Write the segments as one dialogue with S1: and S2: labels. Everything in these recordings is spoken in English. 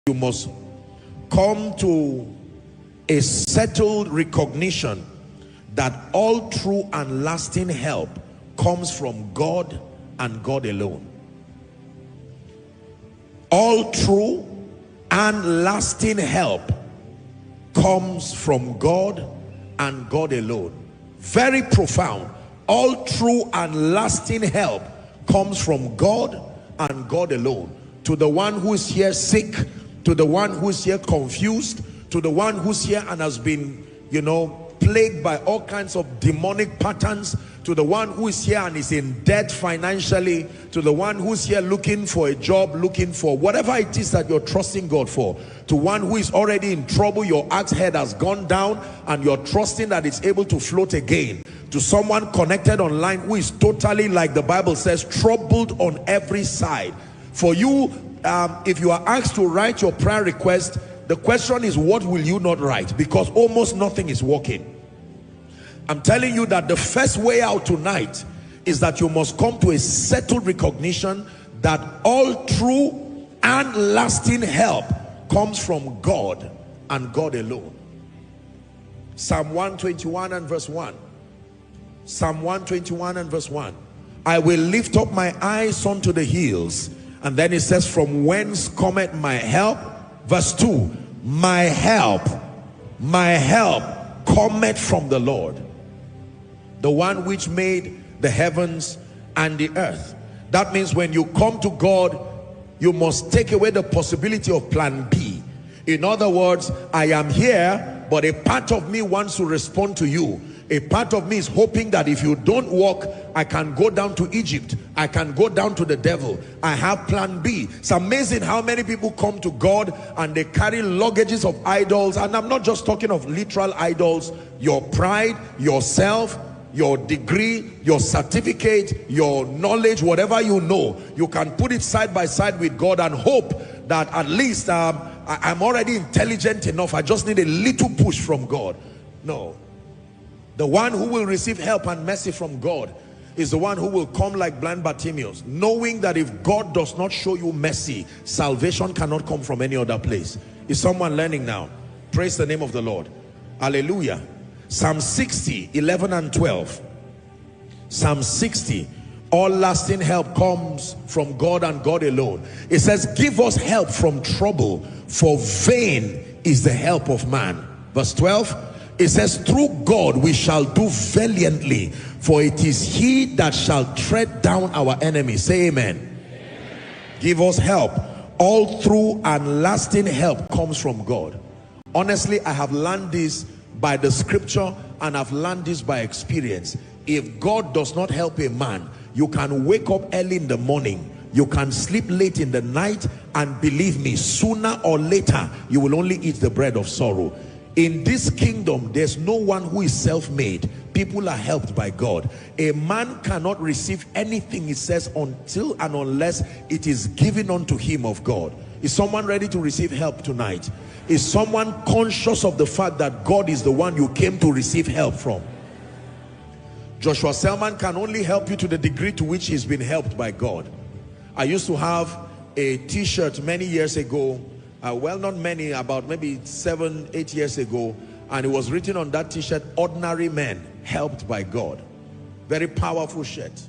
S1: You must come to a settled recognition that all true and lasting help comes from God and God alone. All true and lasting help comes from God and God alone. Very profound. All true and lasting help comes from God and God alone. To the one who is here sick, to the one who is here confused, to the one who's here and has been, plagued by all kinds of demonic patterns, to the one who is here and is in debt financially, to the one who's here looking for a job, looking for whatever it is that you're trusting God for, to one who is already in trouble, your axe head has gone down and you're trusting that it's able to float again, to someone connected online who is totally, like the Bible says, troubled on every side. For you, if you are asked to write your prayer request, the question is, what will you not write? Because almost nothing is working. I'm telling you that the first way out tonight is that you must come to a settled recognition that all true and lasting help comes from God and God alone. Psalm 121 and verse 1. Psalm 121 and verse 1. I will lift up my eyes unto the hills. And then it says, from whence cometh my help? Verse 2. My help cometh from the Lord, the one which made the heavens and the earth. That means when you come to God, you must take away the possibility of plan B. In other words, I am here, but a part of me wants to respond to you. A part of me is hoping that if you don't walk, I can go down to Egypt. I can go down to the devil. I have plan B. It's amazing how many people come to God and they carry luggages of idols. And I'm not just talking of literal idols. Your pride, yourself, your degree, your certificate, your knowledge, whatever you know, you can put it side by side with God and hope that at least I'm already intelligent enough. I just need a little push from God. No. The one who will receive help and mercy from God is the one who will come like blind Bartimaeus, knowing that if God does not show you mercy, salvation cannot come from any other place. Is someone learning now? Praise the name of the Lord. Hallelujah. Psalm 60, 11 and 12. Psalm 60, all lasting help comes from God and God alone. It says, give us help from trouble, for vain is the help of man. Verse 12, it says, through God we shall do valiantly, for it is he that shall tread down our enemies. Say amen. Amen. Give us help. All true and lasting help comes from God. Honestly, I have learned this by the scripture and I've learned this by experience. If God does not help a man, you can wake up early in the morning, you can sleep late in the night, and believe me, sooner or later you will only eat the bread of sorrow. In this kingdom, there's no one who is self-made. People are helped by God. A man cannot receive anything, it says, until and unless it is given unto him of God. Is someone ready to receive help tonight? Is someone conscious of the fact that God is the one you came to receive help from? Joshua Selman can only help you to the degree to which he's been helped by God. I used to have a t-shirt many years ago, well, not many, about maybe 7-8 years ago, and it was written on that t-shirt, ordinary men helped by God. Very powerful shirt.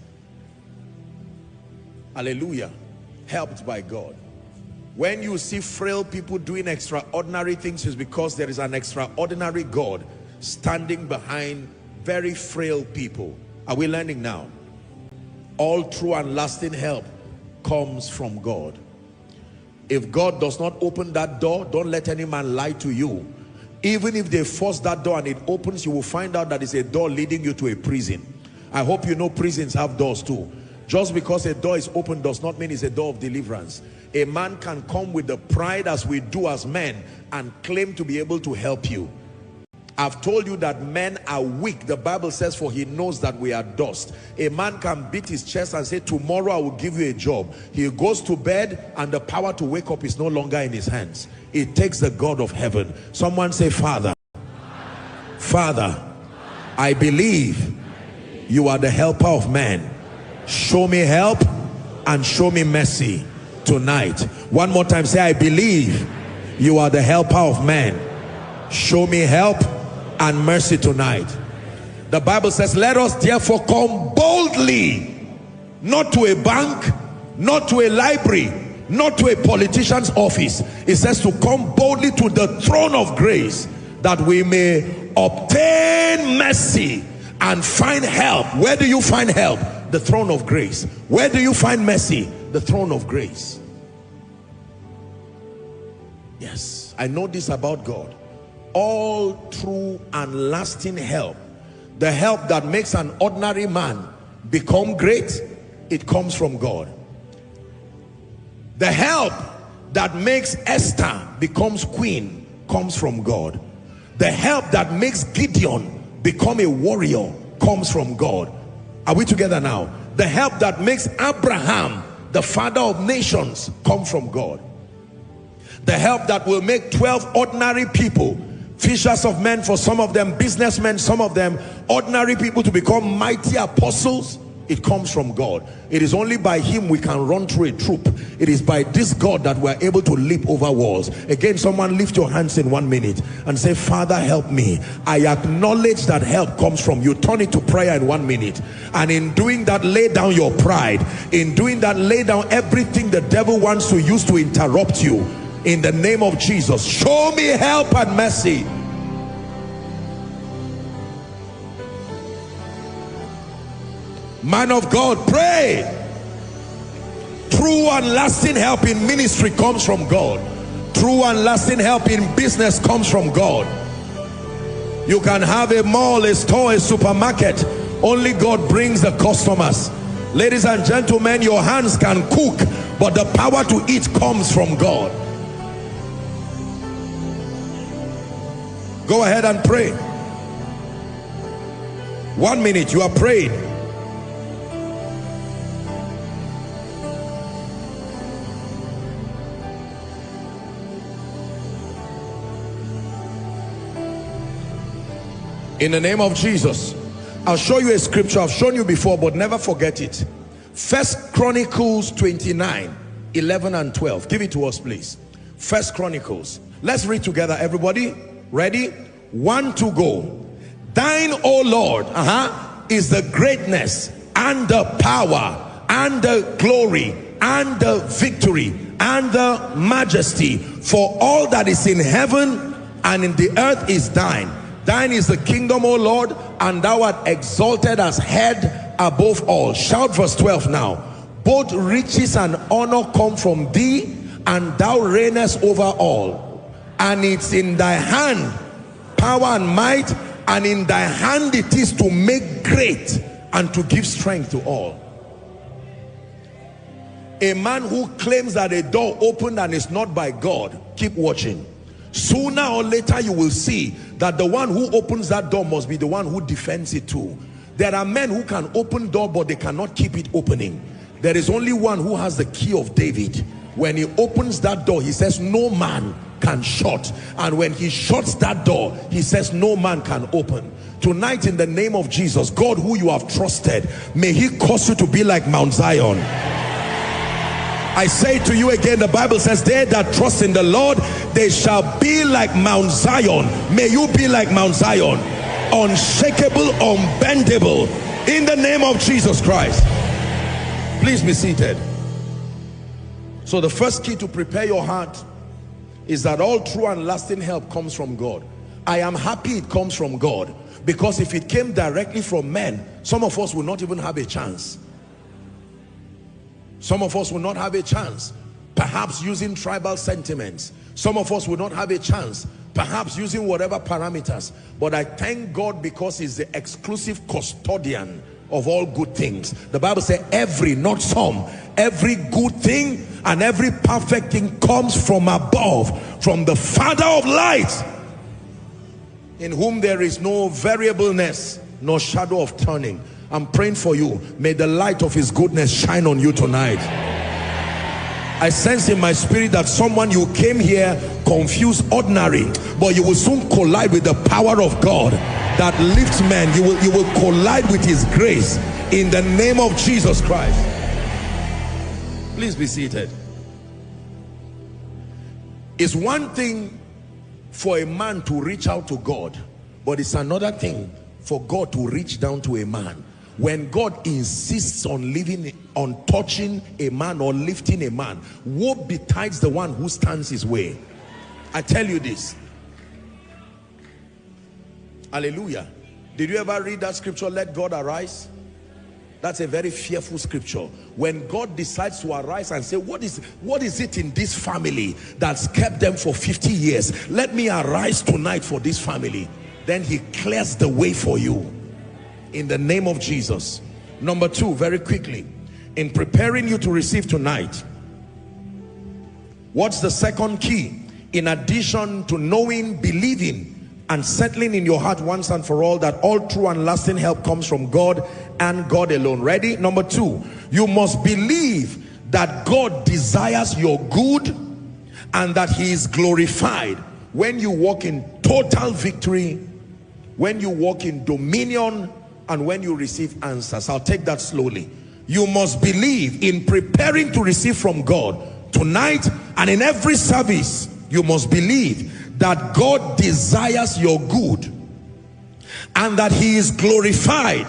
S1: Hallelujah. Helped by God. When you see frail people doing extraordinary things, it's because there is an extraordinary God standing behind very frail people. Are we learning now? All true and lasting help comes from God. If God does not open that door, don't let any man lie to you. Even if they force that door and it opens, you will find out that it's a door leading you to a prison. I hope you know prisons have doors too. Just because a door is open does not mean it's a door of deliverance. A man can come with the pride as we do as men and claim to be able to help you. I've told you that men are weak. The Bible says, for he knows that we are dust. A man can beat his chest and say, tomorrow I will give you a job. He goes to bed and the power to wake up is no longer in his hands. It takes the God of heaven. Someone say, Father, Father, I believe you are the helper of man. Show me help and show me mercy tonight. One more time, say, I believe You are the helper of men. Show me help and mercy tonight. The Bible says, let us therefore come boldly, not to a bank, not to a library, not to a politician's office. It says to come boldly to the throne of grace, that we may obtain mercy and find help. Where do you find help? The throne of grace. Where do you find mercy? The throne of grace. Yes, I know this about God. All true and lasting help, the help that makes an ordinary man become great, it comes from God. The help that makes Esther becomes queen comes from God. The help that makes Gideon become a warrior comes from God. Are we together now? The help that makes Abraham the father of nations comes from God. The help that will make 12 ordinary people, fishers of men, for some of them businessmen, some of them ordinary people, to become mighty apostles, it comes from God. It is only by him we can run through a troop. It is by this God that we are able to leap over walls. Again, someone lift your hands in 1 minute and say, Father, help me. I acknowledge that help comes from you. Turn it to prayer in 1 minute. And in doing that, lay down your pride. In doing that, lay down everything the devil wants to use to interrupt you. In the name of Jesus, show me help and mercy. Man of God, pray. True and lasting help in ministry comes from God. True and lasting help in business comes from God. You can have a mall, a store, a supermarket. Only God brings the customers. Ladies and gentlemen, your hands can cook, but the power to eat comes from God. Go ahead and pray. 1 minute, you are praying. In the name of Jesus, I'll show you a scripture I've shown you before, but never forget it. 1 Chronicles 29, 11 and 12. Give it to us, please. 1 Chronicles. Let's read together, everybody. Ready? 1, 2, go. Thine, O Lord, is the greatness and the power and the glory and the victory and the majesty, for all that is in heaven and in the earth is thine. Thine is the kingdom, O Lord, and thou art exalted as head above all. Shout verse 12 now. Both riches and honor come from thee, and thou reignest over all. And it's in thy hand power and might, and in thy hand it is to make great and to give strength to all. A man who claims that a door opened and is not by God, keep watching. Sooner or later you will see that the one who opens that door must be the one who defends it too. There are men who can open door, but they cannot keep it opening. There is only one who has the key of David. When he opens that door, he says no man can shut. And when he shuts that door, he says no man can open. Tonight, in the name of Jesus, God who you have trusted, may he cause you to be like Mount Zion. I say to you again, the Bible says, they that trust in the Lord, they shall be like Mount Zion. May you be like Mount Zion, unshakable, unbendable, in the name of Jesus Christ. Please be seated. So the first key to prepare your heart is that all true and lasting help comes from God. I am happy it comes from God, because if it came directly from men, some of us will not even have a chance. Some of us will not have a chance, perhaps using tribal sentiments. Some of us will not have a chance, perhaps using whatever parameters. But I thank God, because he's the exclusive custodian of all good things. The Bible says every, not some, every good thing and every perfect thing comes from above, from the Father of lights, in whom there is no variableness, no shadow of turning. I'm praying for you. May the light of his goodness shine on you tonight. I sense in my spirit that someone, you came here confused, ordinary, but you will soon collide with the power of God that lifts men. You will collide with his grace in the name of Jesus Christ. Please be seated. It's one thing for a man to reach out to God, but it's another thing for God to reach down to a man. When God insists on touching a man or lifting a man, woe betides the one who stands his way. I tell you this. Hallelujah. Did you ever read that scripture, let God arise? That's a very fearful scripture. When God decides to arise and say, what is it in this family that's kept them for 50 years? Let me arise tonight for this family. Then he clears the way for you in the name of Jesus. Number two, very quickly, in preparing you to receive tonight, what's the second key? In addition to knowing, believing, and settling in your heart once and for all that all true and lasting help comes from God and God alone. Ready? Number two, you must believe that God desires your good and that he is glorified when you walk in total victory, when you walk in dominion, and when you receive answers. I'll take that slowly. You must believe in preparing to receive from God tonight and in every service. You must believe that God desires your good and that he is glorified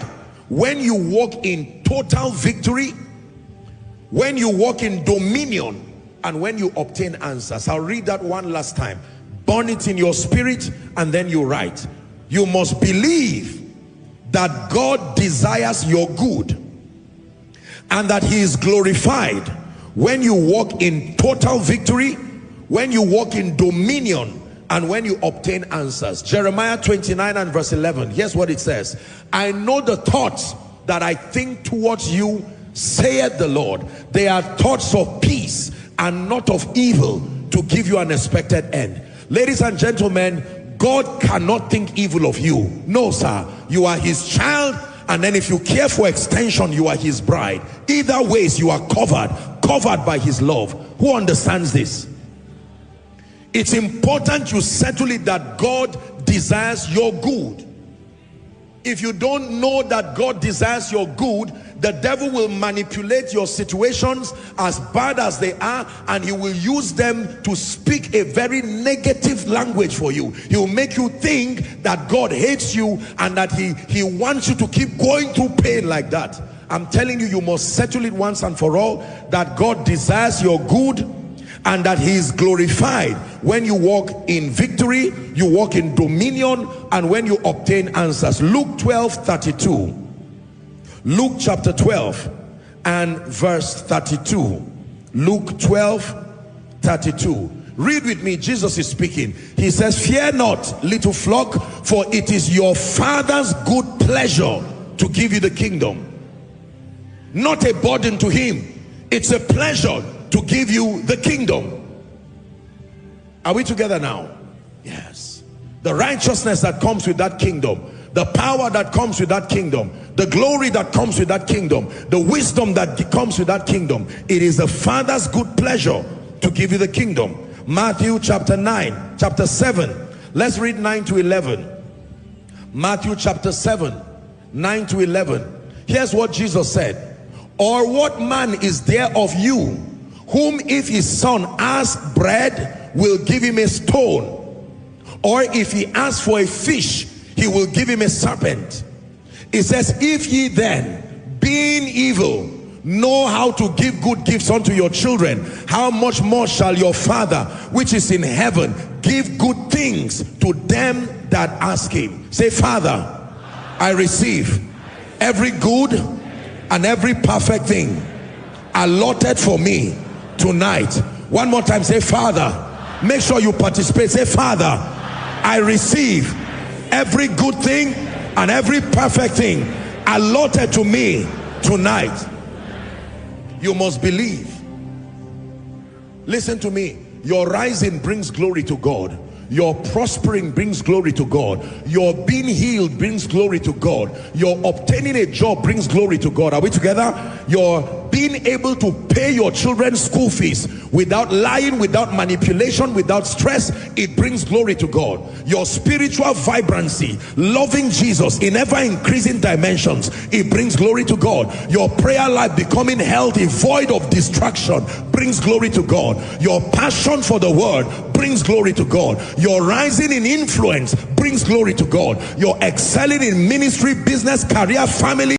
S1: when you walk in total victory, when you walk in dominion, and when you obtain answers. I'll read that one last time. Burn it in your spirit and then you write. You must believe that God desires your good and that he is glorified when you walk in total victory, when you walk in dominion, and when you obtain answers. Jeremiah 29 and verse 11. Here's what it says. I know the thoughts that I think towards you, saith the Lord. They are thoughts of peace and not of evil, to give you an expected end. Ladies and gentlemen, God cannot think evil of you. No, sir. You are his child, and then if you care for extension, you are his bride. Either ways, you are covered by his love. Who understands this? It's important you settle it that God desires your good. If you don't know that God desires your good, the devil will manipulate your situations as bad as they are, and he will use them to speak a very negative language for you. He will make you think that God hates you and that he wants you to keep going through pain like that. I'm telling you, you must settle it once and for all that God desires your good and that he is glorified when you walk in victory, you walk in dominion, and when you obtain answers. Luke 12:32. Luke chapter 12 and verse 32. Luke 12:32. Read with me. Jesus is speaking. He says, fear not, little flock, for it is your Father's good pleasure to give you the kingdom. Not a burden to him. It's a pleasure to give you the kingdom. Are we together now? Yes. The righteousness that comes with that kingdom, the power that comes with that kingdom, the glory that comes with that kingdom, the wisdom that comes with that kingdom, it is the Father's good pleasure to give you the kingdom. Matthew chapter 7. Let's read 9 to 11. Matthew chapter 7, 9 to 11. Here's what Jesus said. Or what man is there of you, whom if his son asks bread, will give him a stone? Or if he asks for a fish, he will give him a serpent? It says, if ye then, being evil, know how to give good gifts unto your children, how much more shall your Father which is in heaven give good things to them that ask him? Say, Father, I receive every good and every perfect thing allotted for me tonight. One more time, say, Father. Make sure you participate. Say, Father, I receive every good thing and every perfect thing allotted to me tonight. You must believe. Listen to me. Your rising brings glory to God. Your prospering brings glory to God. Your being healed brings glory to God. Your obtaining a job brings glory to God. Are we together? Your being able to pay your children's school fees without lying, without manipulation, without stress, it brings glory to God. Your spiritual vibrancy, loving Jesus in ever increasing dimensions, it brings glory to God. Your prayer life becoming healthy, void of distraction, brings glory to God. Your passion for the word brings glory to God. Your rising in influence brings glory to God. Your excelling in ministry, business, career, family